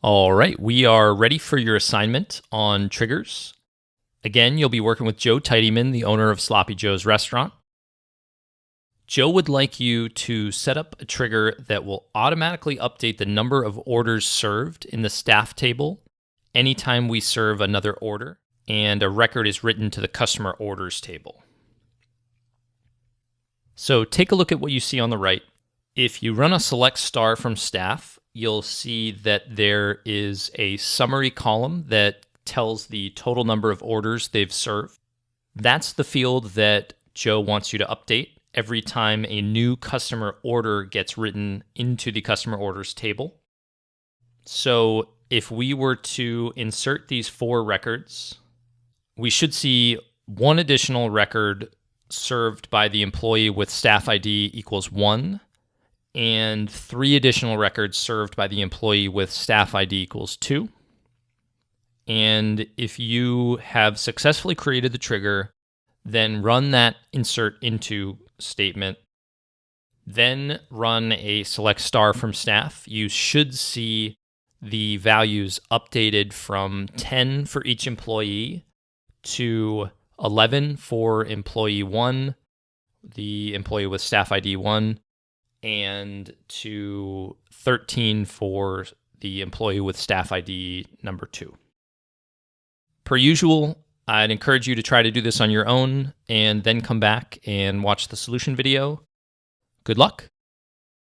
All right, we are ready for your assignment on triggers. Again, you'll be working with Joe Tidyman, the owner of Sloppy Joe's Restaurant. Joe would like you to set up a trigger that will automatically update the number of orders served in the staff table anytime we serve another order and a record is written to the customer orders table. So take a look at what you see on the right. If you run a select star from staff, you'll see that there is a summary column that tells the total number of orders they've served. That's the field that Joe wants you to update every time a new customer order gets written into the customer orders table. So if we were to insert these 4 records, we should see one additional record served by the employee with staff ID equals 1, and 3 additional records served by the employee with staff ID equals 2. And if you have successfully created the trigger, then run that insert into statement, then run a select star from staff. You should see the values updated from 10 for each employee to 11 for employee 1, the employee with staff ID 1, and to 13 for the employee with staff ID number 2. Per usual, I'd encourage you to try to do this on your own and then come back and watch the solution video. Good luck.